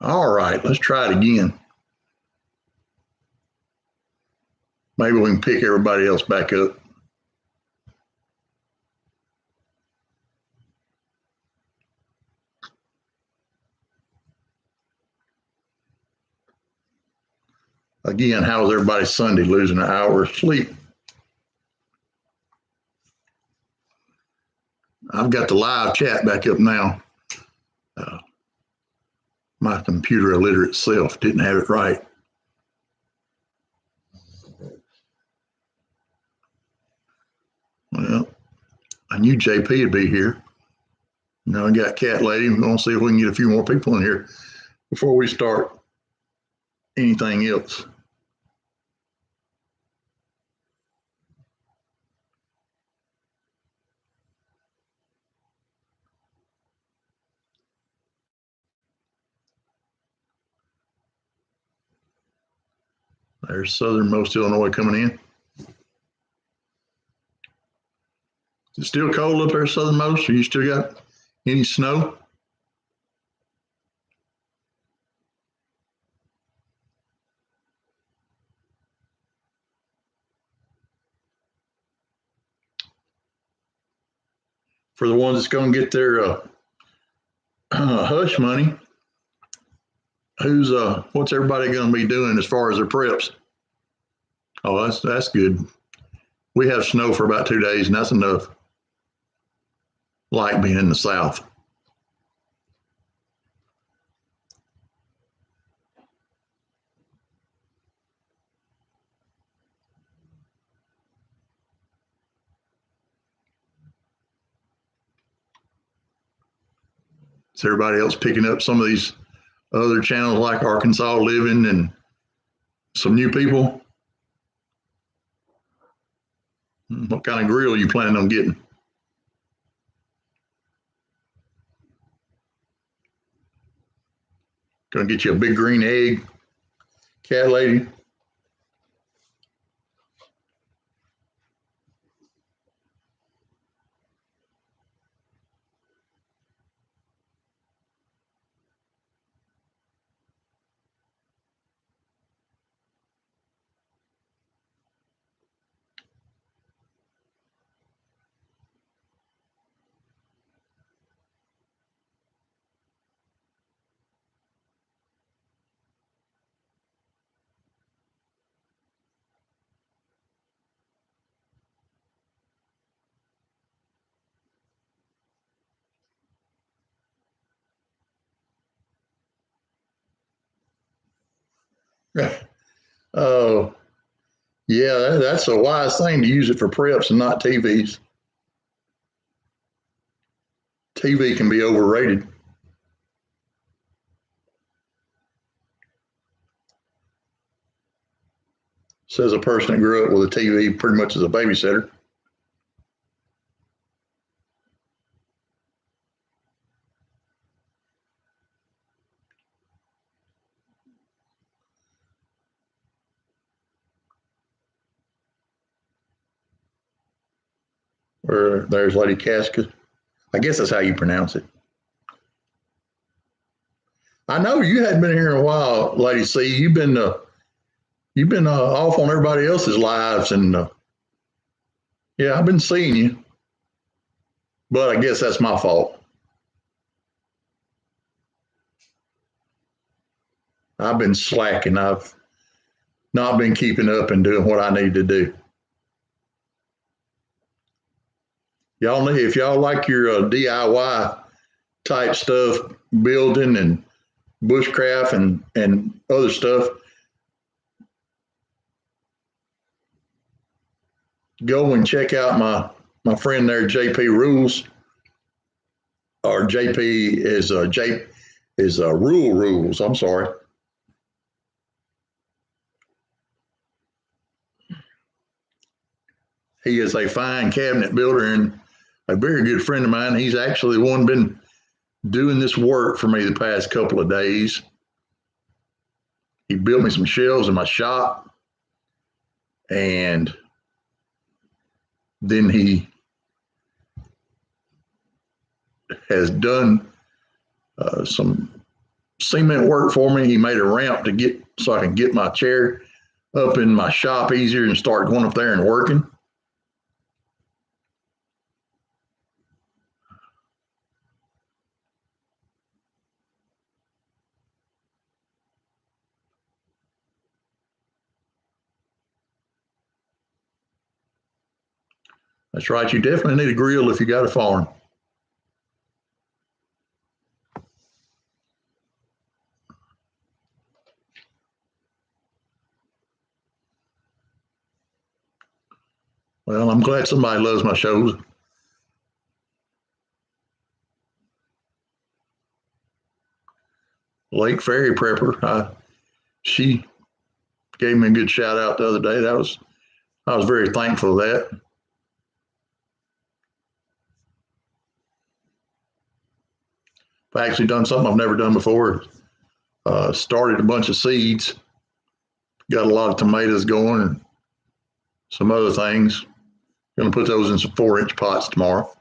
All right, let's try it again. Maybe we can pick everybody else back up. Again, how was everybody Sunday, losing an hour of sleep? I've got the live chat back up now. My computer illiterate self didn't have it right. Well, I knew JP would be here. Now I got Cat Lady. We're going to see if we can get a few more people in here before we start anything else. There's southernmost Illinois coming in. Is it still cold up there, southernmost? Or you still got any snow? For the ones that's going to get their hush money, what's everybody going to be doing as far as their preps? Oh, that's good. We have snow for about 2 days, and that's enough. Like being in the South. Is everybody else picking up some of these other channels like Arkansas Living and some new people? What kind of grill are you planning on getting? Gonna get you a big green egg, Cat Lady. Oh, yeah, that's a wise thing to use it for preps and not TVs. TV can be overrated. Says a person that grew up with a TV pretty much as a babysitter. Or there's Lady Casca. I guess that's how you pronounce it. I know you hadn't been here in a while, Lady C. You've been off on everybody else's lives, and yeah, I've been seeing you, but I guess that's my fault. I've been slacking. I've not been keeping up and doing what I need to do. Y'all need, if y'all like your DIY type stuff, building and bushcraft and other stuff, go and check out my friend there, JP Rules, or JP is Rule Rules. I'm sorry. He is a fine cabinet builder and a very good friend of mine. He's actually the one been doing this work for me the past couple of days. He built me some shelves in my shop, and then he has done some cement work for me. He made a ramp to get so I can get my chair up in my shop easier and start going up there and working. That's right. You definitely need a grill if you got a farm. Well, I'm glad somebody loves my shows. Lake Ferry Prepper, she gave me a good shout out the other day. I was very thankful for that. I've actually done something I've never done before. Started a bunch of seeds, got a lot of tomatoes going and some other things. Going to put those in some 4-inch pots tomorrow.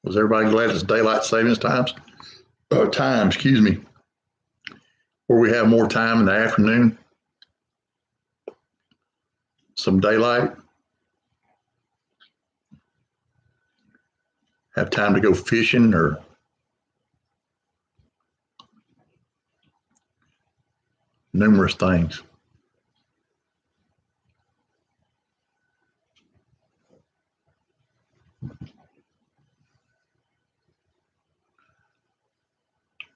Was everybody glad it's daylight savings times? Time, excuse me, where we have more time in the afternoon, some daylight, have time to go fishing or numerous things.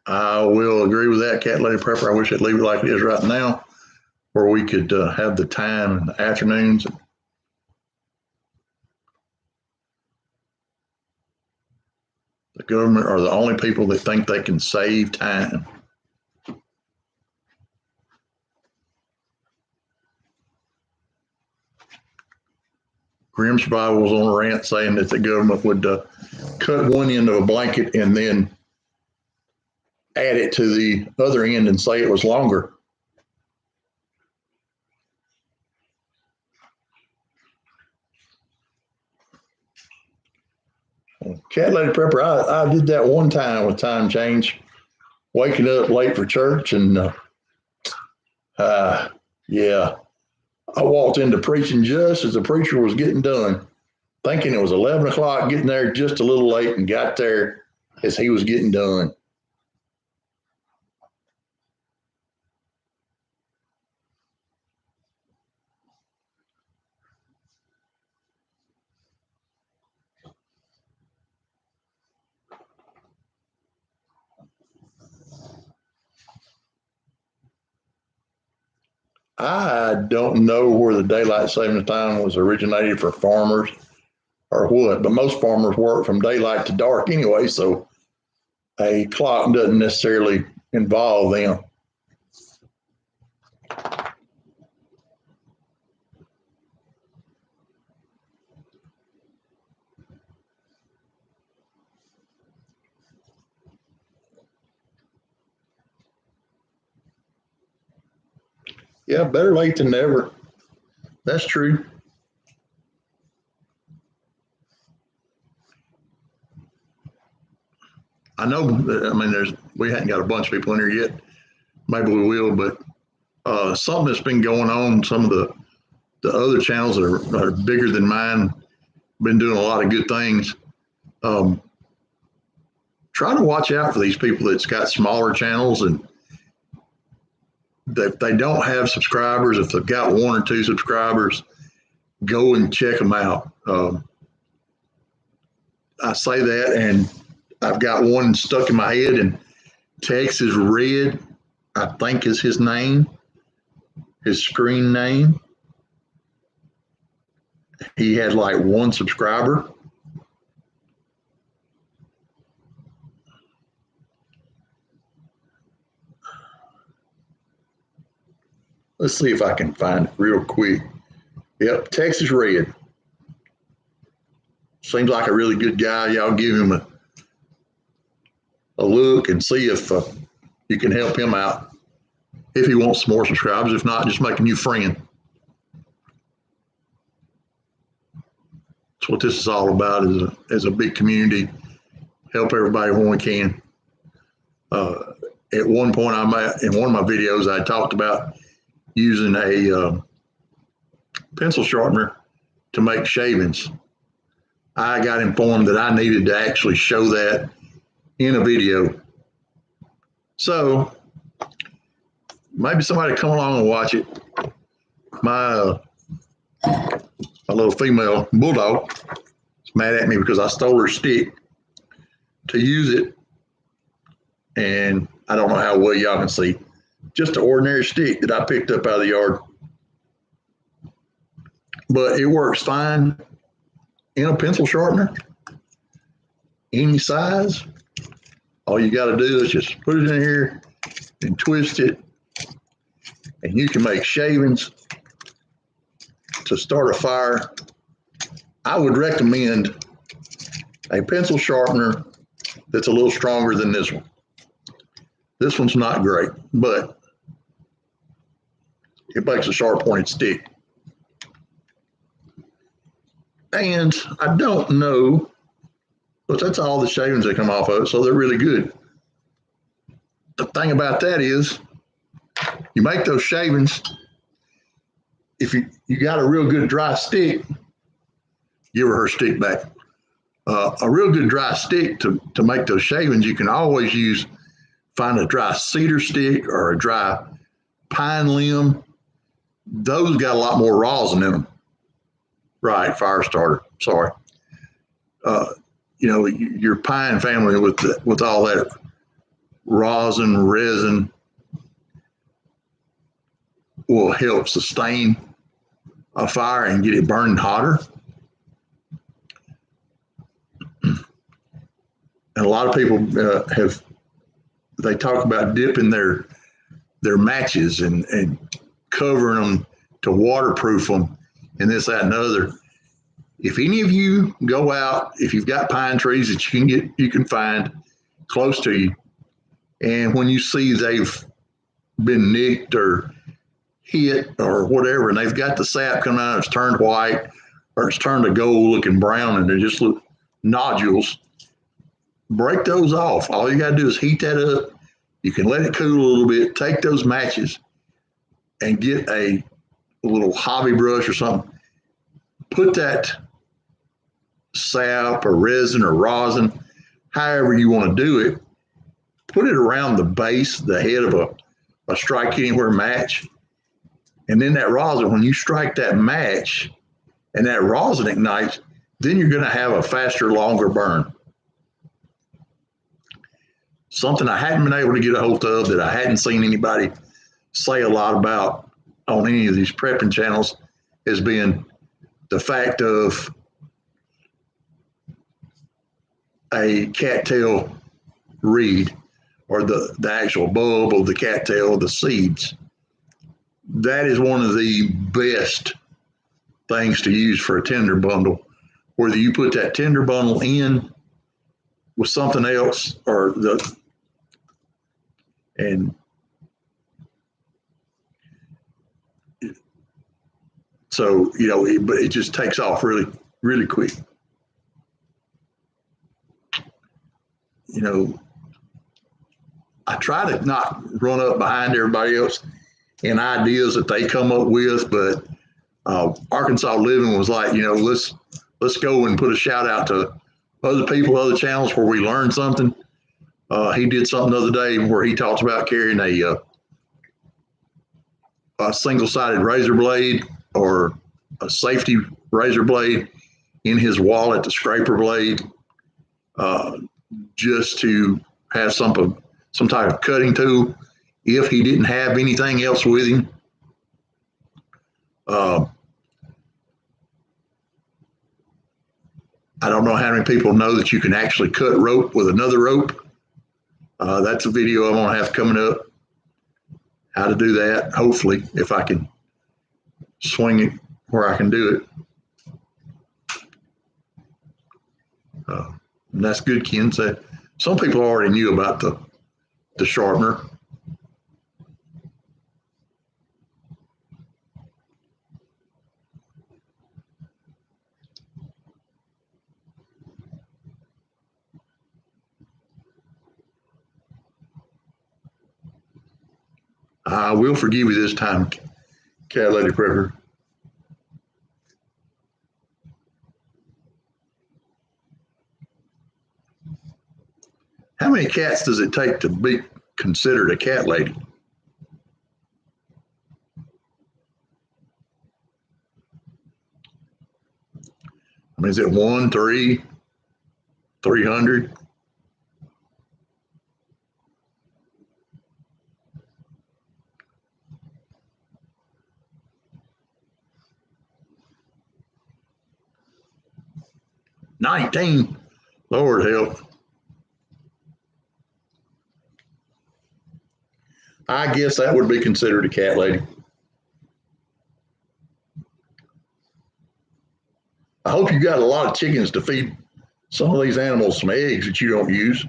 I will agree with that, Cat Lady Prepper. I wish I'd leave it like it is right now, where we could have the time in the afternoons. The government are the only people that think they can save time. Grim Survival was on a rant saying that the government would cut one end of a blanket and then add it to the other end and say it was longer. Cat Lady Prepper, I did that one time with time change, waking up late for church, and yeah, I walked into preaching just as the preacher was getting done, thinking it was 11 o'clock, getting there just a little late, and got there as he was getting done. I don't know where the daylight savings time was originated for farmers or what, but most farmers work from daylight to dark anyway, so a clock doesn't necessarily involve them. Yeah, better late than never. That's true. I know. I mean, we hadn't got a bunch of people in here yet. Maybe we will, but something that's been going on. Some of the other channels that are bigger than mine been doing a lot of good things. Try to watch out for these people that's got smaller channels and if they don't have subscribers, if they've got 1 or 2 subscribers, go and check them out. I say that, and I've got one stuck in my head, and Texas Red, I think is his name, his screen name. he had like one subscriber. Let's see if I can find it real quick. Yep, Texas Red. Seems like a really good guy. Y'all give him a look and see if you can help him out. If he wants some more subscribers. If not, just make a new friend. That's what this is all about, is a big community. Help everybody when we can. At one point, in one of my videos, I talked about using a pencil sharpener to make shavings. I got informed that I needed to actually show that in a video. So maybe somebody come along and watch it. My little female bulldog is mad at me because I stole her stick to use it. And I don't know how well y'all can see. Just an ordinary stick that I picked up out of the yard. But it works fine in a pencil sharpener, any size. All you got to do is just put it in here and twist it, and you can make shavings to start a fire. I would recommend a pencil sharpener that's a little stronger than this one. This one's not great, but it makes a sharp pointed stick. And I don't know, but that's all the shavings that come off of it, so they're really good. The thing about that is, you make those shavings, if you got a real good dry stick, give her stick back. A real good dry stick to make those shavings, you can always find a dry cedar stick or a dry pine limb. Those got a lot more rosin in them. Right, fire starter. Sorry. Your pine family with all that rosin, resin will help sustain a fire and get it burning hotter. And a lot of people they talk about dipping their matches and covering them to waterproof them and this, that, and other. If any of you go out, if you've got pine trees that you can find close to you, and when you see they've been nicked or hit or whatever, and they've got the sap coming out, it's turned white or it's turned a gold looking brown and they're just nodules, break those off. All you got to do is heat that up. You can let it cool a little bit, take those matches and get a little hobby brush or something, put that sap or resin or rosin, however you want to do it, put it around the base, the head of a strike anywhere match. And then that rosin, when you strike that match and that rosin ignites, then you're going to have a faster, longer burn. Something I hadn't been able to get a hold of, that I hadn't seen anybody say a lot about on any of these prepping channels, has been the fact of a cattail reed, or the actual bulb of the cattail, the seeds. That is one of the best things to use for a tinder bundle. Whether you put that tinder bundle in with something else but it just takes off really, really quick. I try to not run up behind everybody else in ideas that they come up with, but Arkansas Living was like, let's go and put a shout out to other people, other channels where we learn something. He did something the other day where he talks about carrying a single-sided razor blade or a safety razor blade in his wallet, the scraper blade, just to have some type of cutting tool if he didn't have anything else with him. I don't know how many people know that you can actually cut rope with another rope. That's a video I'm going to have coming up. How to do that, hopefully, if I can swing it where I can do it. And that's good, Ken. So some people already knew about the sharpener. I will forgive you this time, Cat Lady Prepper. How many cats does it take to be considered a cat lady? I mean, is it 1, 3, 300? $19. Lord help. I guess that would be considered a cat lady. I hope you got a lot of chickens to feed some of these animals some eggs that you don't use.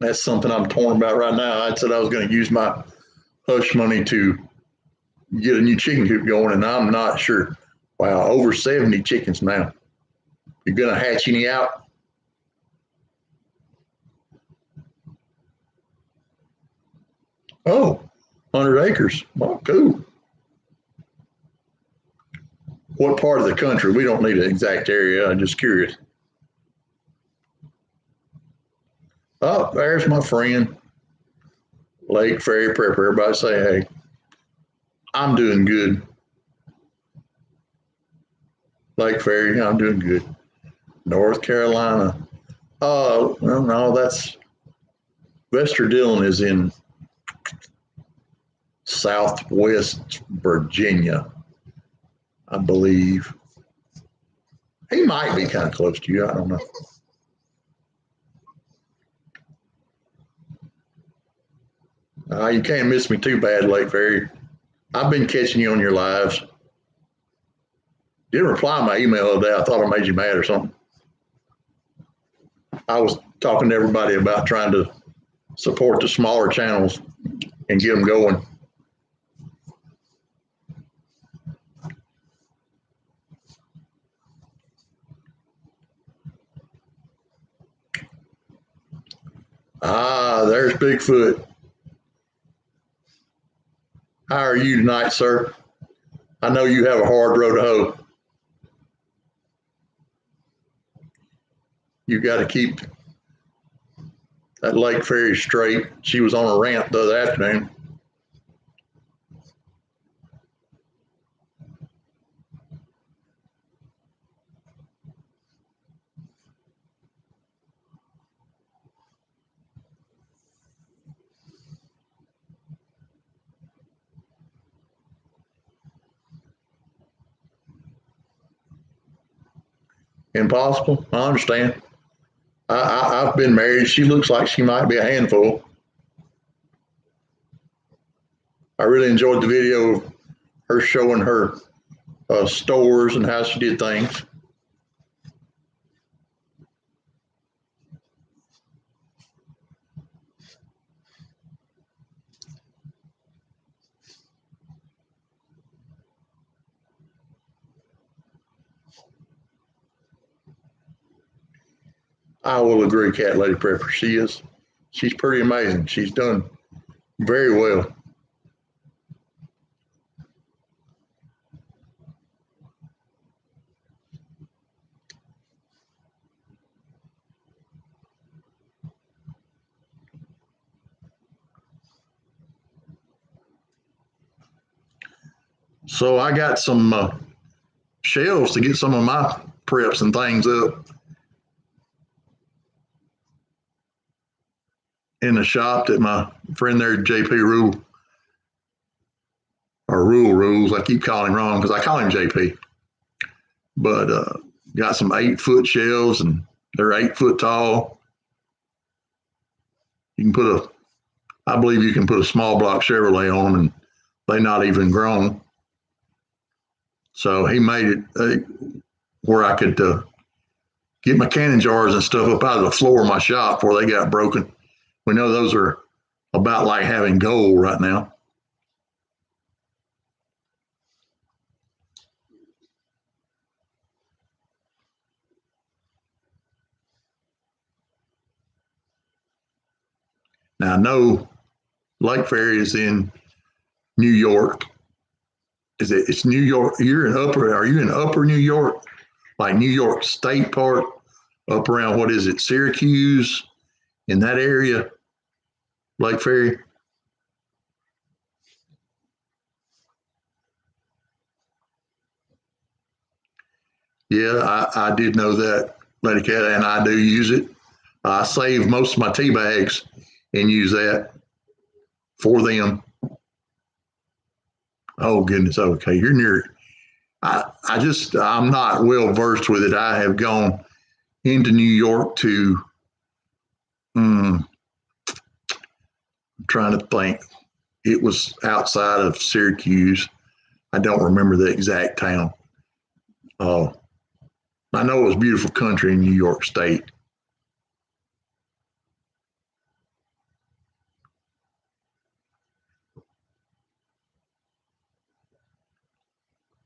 That's something I'm torn about right now. I said I was going to use my hush money to get a new chicken coop going, and I'm not sure. Wow, over 70 chickens now. You're going to hatch any out? Oh, 100 acres. Well, cool. What part of the country? We don't need an exact area. I'm just curious. Oh, there's my friend, Lake Ferry Prepper. Everybody say, hey, I'm doing good. Lake Ferry, I'm doing good. North Carolina. Oh, well, no, that's Wester Dillon is in Southwest Virginia, I believe. He might be kind of close to you. I don't know. You can't miss me too bad, Lake Ferry. I've been catching you on your lives. Didn't reply to my email today. I thought I made you mad or something. I was talking to everybody about trying to support the smaller channels and get them going. There's Bigfoot. How are you tonight, sir? I know you have a hard road to hoe. You got to keep that Lake Ferry straight. She was on a rant the other afternoon. Impossible. I understand. I've been married. She looks like she might be a handful. I really enjoyed the video of her showing her stores and how she did things. I will agree, Cat Lady Prepper. She's pretty amazing. She's done very well. So I got some shelves to get some of my prep some things up in the shop that my friend there, JP Rule, or Rule Rules, I keep calling him wrong because I call him JP, but got some 8-foot shelves and they're 8 foot tall. You can put I believe you can put a small block Chevrolet on them and they're not even grown. So he made it where I could get my canning jars and stuff up out of the floor of my shop before they got broken. We know those are about like having gold right now. Now I know Lake Ferry is in New York. It's New York? Are you in upper New York? Like New York State part, up around, what is it, Syracuse, in that area, Lake Ferry? Yeah, I did know that, Lady Cat, and I do use it. I save most of my tea bags and use that for them. Oh goodness, okay, you're near. I'm not well versed with it. I have gone into New York to. I'm trying to think. It was outside of Syracuse. I don't remember the exact town. Uh, I know it was beautiful country in New York State.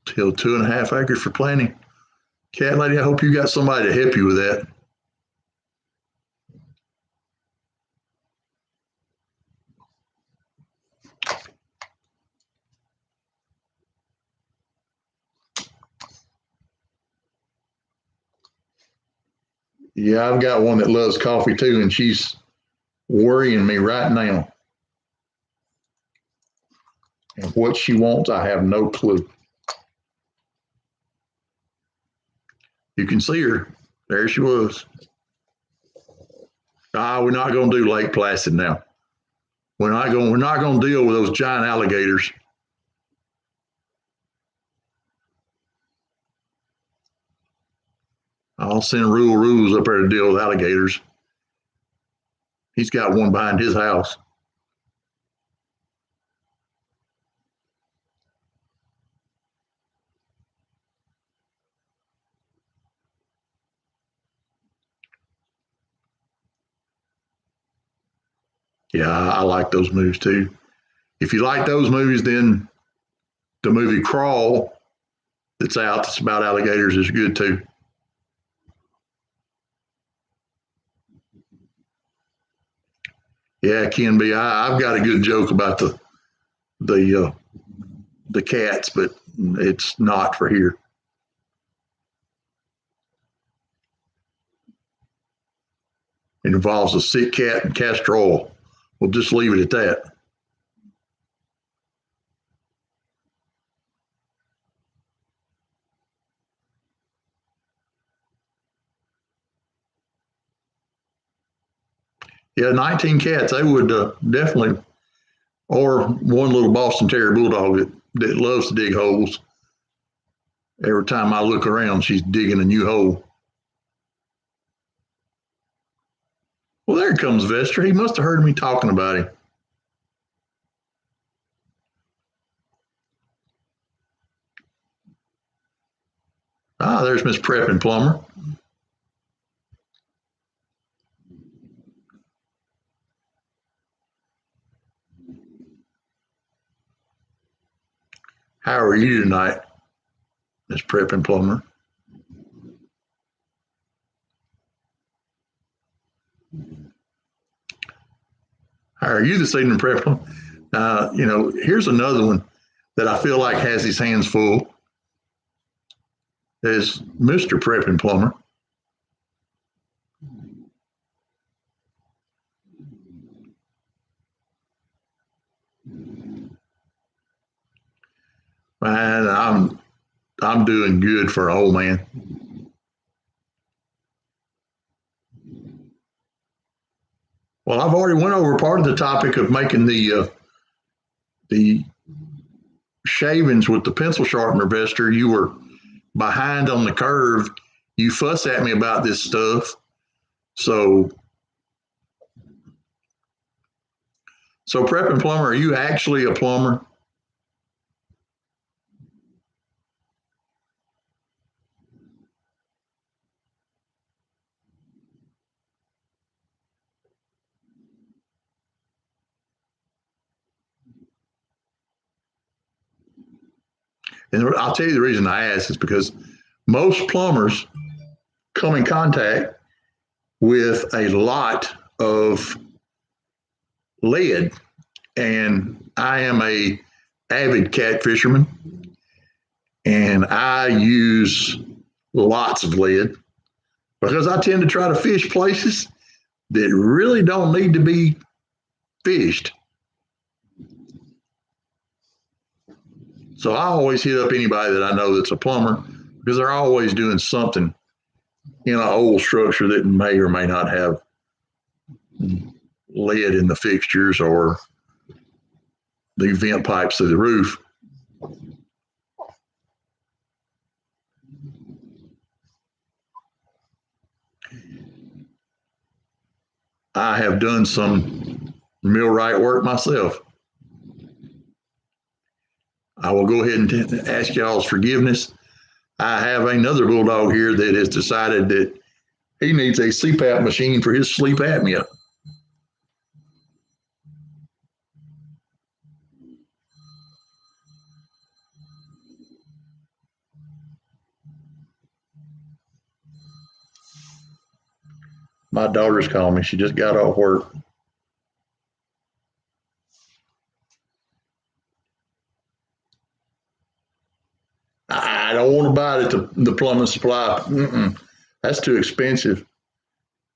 Till 2.5 acres for planting. Cat lady, I hope you got somebody to help you with that. Yeah, I've got one that loves coffee too, and she's worrying me right now. And what she wants, I have no clue. You can see her. There she was. We're not going to do Lake Placid now. We're not going to deal with those giant alligators. I'll send Rule Rules up there to deal with alligators. He's got one behind his house. Yeah, I like those movies too. If you like those movies, then the movie Crawl that's out that's about alligators is good too. Yeah, it can be. I've got a good joke about the the cats, but it's not for here. It involves a sick cat and castor oil. We'll just leave it at that. Yeah, 19 cats. They would definitely, or one little Boston Terrier bulldog that loves to dig holes. Every time I look around, she's digging a new hole. Well, there comes Vester. He must have heard me talking about him. There's Miss Prep and Plumber. How are you tonight, Miss Prep and Plumber? How are you this evening, Prep? Here's another one that I feel like has his hands full. Is Mr. Prep and Plumber. Man, I'm doing good for an old man. Well, I've already went over part of the topic of making the shavings with the pencil sharpener, Vester. You were behind on the curve. You fuss at me about this stuff. So Prep and Plumber, are you actually a plumber? And I'll tell you the reason I ask is because most plumbers come in contact with a lot of lead, and I am a avid catfisherman, and I use lots of lead because I tend to try to fish places that really don't need to be fished. So I always hit up anybody that I know that's a plumber because they're always doing something in an old structure that may or may not have lead in the fixtures or the vent pipes to the roof. I have done some millwright work myself. I will go ahead and ask y'all's forgiveness. I have another bulldog here that has decided that he needs a CPAP machine for his sleep apnea. My daughter's calling me. She just got off work. I don't want to buy it at the plumbing supply. That's too expensive.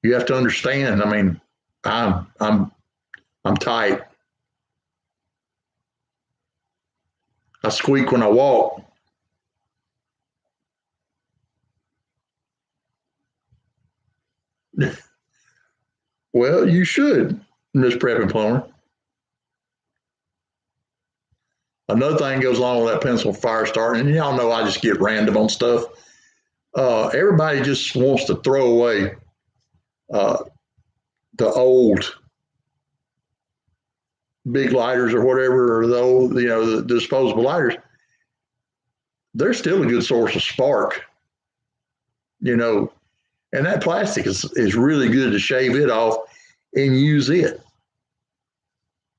You have to understand. I mean, I'm tight. I squeak when I walk. Well, you should, Miss Prep and Plumber. Another thing goes along with that pencil fire starting, and y'all know I just get random on stuff. Everybody just wants to throw away uh, the old big lighters or whatever, or the old, the disposable lighters. They're still a good source of spark, you know, and that plastic is really good to shave it off and use it.